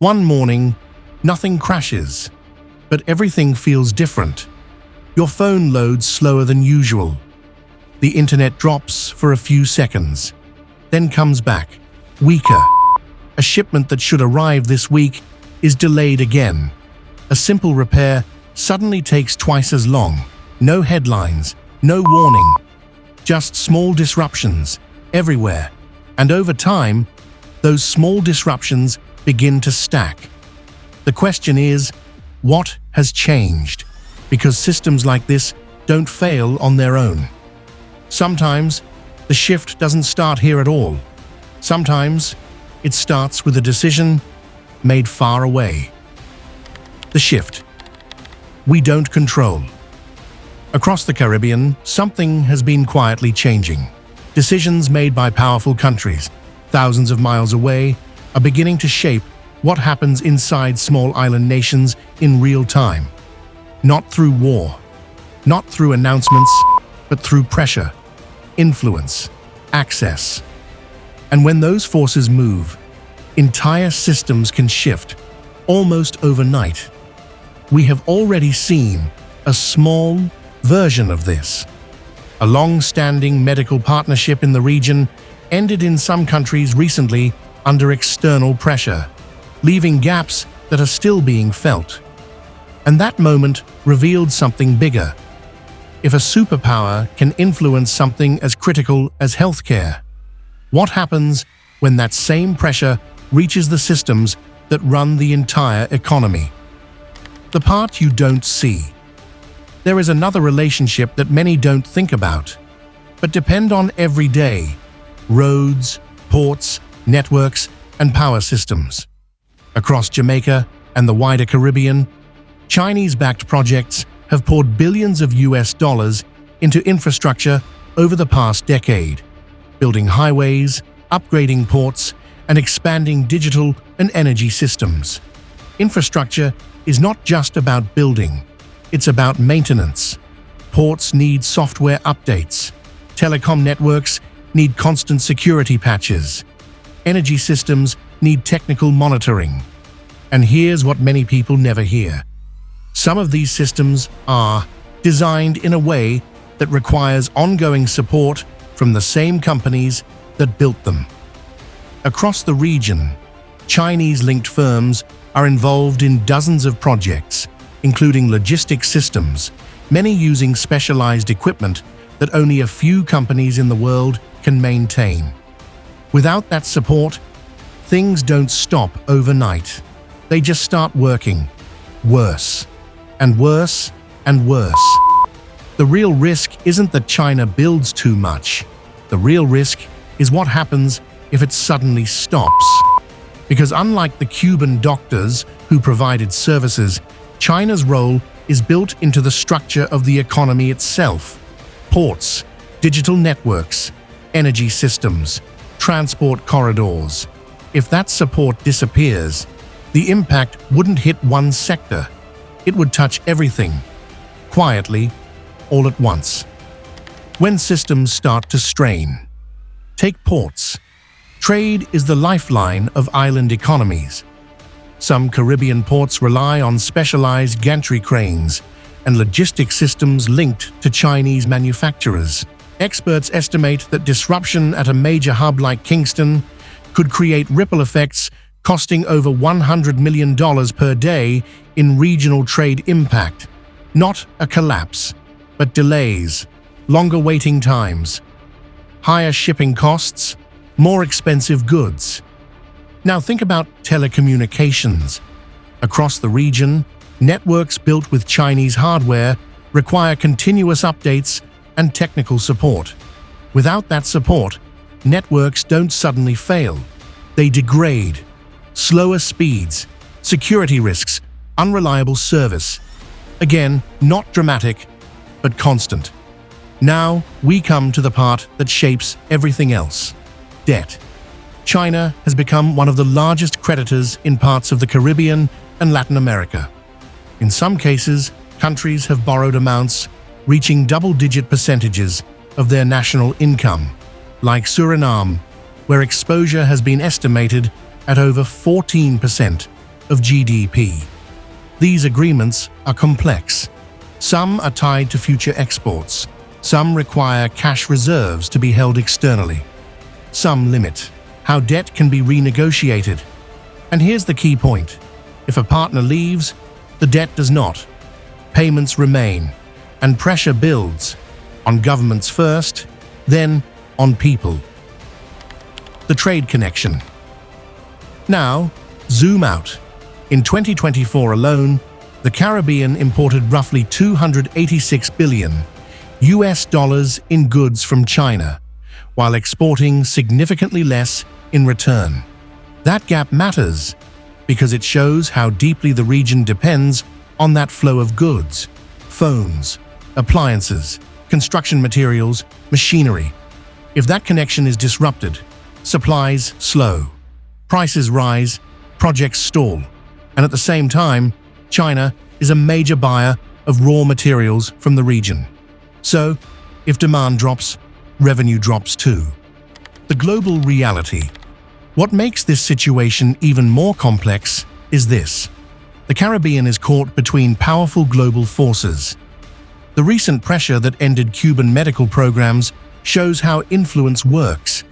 One morning, nothing crashes, but everything feels different. Your phone loads slower than usual. The internet drops for a few seconds, then comes back, weaker. A shipment that should arrive this week is delayed again. A simple repair suddenly takes twice as long. No headlines, no warning. Just small disruptions everywhere. And over time, those small disruptions begin to stack. The question is, what has changed? Because systems like this don't fail on their own. Sometimes, the shift doesn't start here at all. Sometimes, it starts with a decision made far away. The shift we don't control. Across the Caribbean, something has been quietly changing. Decisions made by powerful countries, thousands of miles away, are beginning to shape what happens inside small island nations in real time. Not through war, not through announcements, but through pressure, influence, access. And when those forces move, entire systems can shift, almost overnight. We have already seen a small version of this. A long-standing medical partnership in the region ended in some countries recently under external pressure, leaving gaps that are still being felt. And that moment revealed something bigger. If a superpower can influence something as critical as healthcare, what happens when that same pressure reaches the systems that run the entire economy? The part you don't see. There is another relationship that many don't think about, but depend on every day: roads, ports, networks, and power systems. Across Jamaica and the wider Caribbean, Chinese-backed projects have poured billions of US dollars into infrastructure over the past decade, building highways, upgrading ports, and expanding digital and energy systems. Infrastructure is not just about building, it's about maintenance. Ports need software updates. Telecom networks need constant security patches. Energy systems need technical monitoring. And here's what many people never hear. Some of these systems are designed in a way that requires ongoing support from the same companies that built them. Across the region, Chinese-linked firms are involved in dozens of projects, including logistics systems, many using specialized equipment that only a few companies in the world can maintain. Without that support, things don't stop overnight. They just start working worse, and worse, and worse. The real risk isn't that China builds too much. The real risk is what happens if it suddenly stops. Because unlike the Cuban doctors who provided services, China's role is built into the structure of the economy itself. Ports, digital networks, energy systems, transport corridors. If that support disappears, the impact wouldn't hit one sector. It would touch everything, quietly, all at once. When systems start to strain. Take ports. Trade is the lifeline of island economies. Some Caribbean ports rely on specialized gantry cranes and logistics systems linked to Chinese manufacturers. Experts estimate that disruption at a major hub like Kingston could create ripple effects costing over $100 million per day in regional trade impact. Not a collapse, but delays, longer waiting times, higher shipping costs, more expensive goods. Now think about telecommunications. Across the region, networks built with Chinese hardware require continuous updates and technical support. Without that support, networks don't suddenly fail. They degrade. Slower speeds, security risks, unreliable service. Again, not dramatic, but constant. Now we come to the part that shapes everything else. Debt. China has become one of the largest creditors in parts of the Caribbean and Latin America. In some cases, countries have borrowed amounts reaching double-digit percentages of their national income, like Suriname, where exposure has been estimated at over 14%, of GDP. These agreements are complex. Some are tied to future exports. Some require cash reserves to be held externally. Some limit how debt can be renegotiated. And here's the key point. If a partner leaves, the debt does not. Payments remain, and pressure builds, on governments first, then on people. The trade connection. Now, zoom out. In 2024 alone, the Caribbean imported roughly $286 billion in goods from China, while exporting significantly less in return. That gap matters because it shows how deeply the region depends on that flow of goods: phones, appliances, construction materials, machinery. If that connection is disrupted, supplies slow, prices rise, projects stall, and at the same time, China is a major buyer of raw materials from the region. So, if demand drops, revenue drops too. The global reality. What makes this situation even more complex is this. The Caribbean is caught between powerful global forces. The recent pressure that ended Cuban medical programs shows how influence works.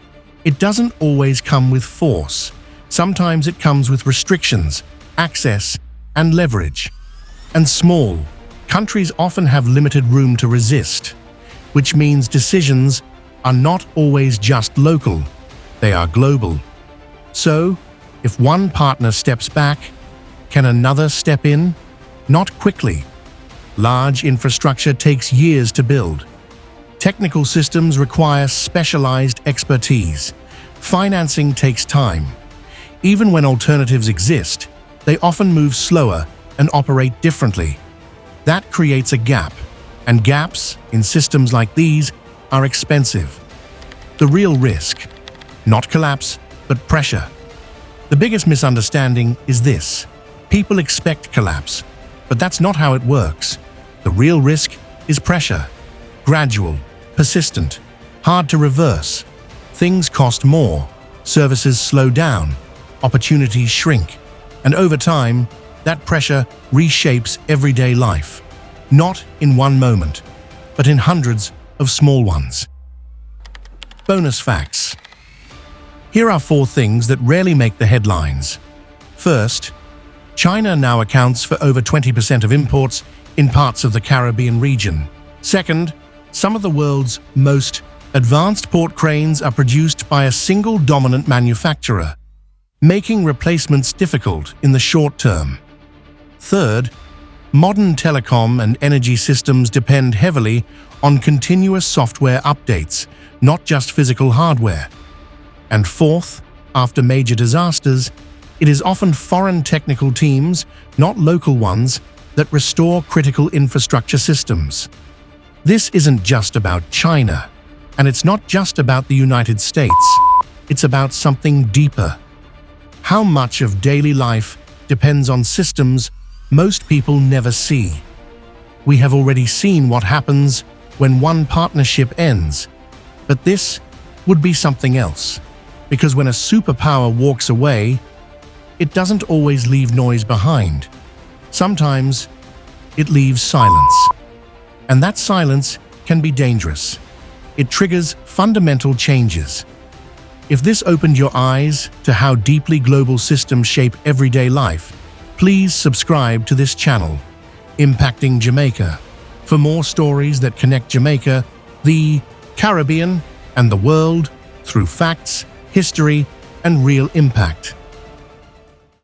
It doesn't always come with force. Sometimes it comes with restrictions, access, and leverage. And small countries often have limited room to resist, which means decisions are not always just local, they are global. So, if one partner steps back, can another step in? Not quickly. Large infrastructure takes years to build. Technical systems require specialized expertise. Financing takes time. Even when alternatives exist, they often move slower and operate differently. That creates a gap, and gaps in systems like these are expensive. The real risk: not collapse, but pressure. The biggest misunderstanding is this. People expect collapse, but that's not how it works. The real risk is pressure. Gradual, persistent, hard to reverse. Things cost more, services slow down, opportunities shrink, and over time, that pressure reshapes everyday life. Not in one moment, but in hundreds of small ones. Bonus facts. Here are 4 things that rarely make the headlines. First, China now accounts for over 20% of imports in parts of the Caribbean region. Second, some of the world's most advanced port cranes are produced by a single dominant manufacturer, making replacements difficult in the short term. Third, modern telecom and energy systems depend heavily on continuous software updates, not just physical hardware. And fourth, after major disasters, it is often foreign technical teams, not local ones, that restore critical infrastructure systems. This isn't just about China, and it's not just about the United States. It's about something deeper. How much of daily life depends on systems most people never see? We have already seen what happens when one partnership ends, but this would be something else. Because when a superpower walks away, it doesn't always leave noise behind. Sometimes it leaves silence. And that silence can be dangerous. It triggers fundamental changes. If this opened your eyes to how deeply global systems shape everyday life, please subscribe to this channel, Impacting Jamaica, for more stories that connect Jamaica, the Caribbean, and the world through facts, history, and real impact.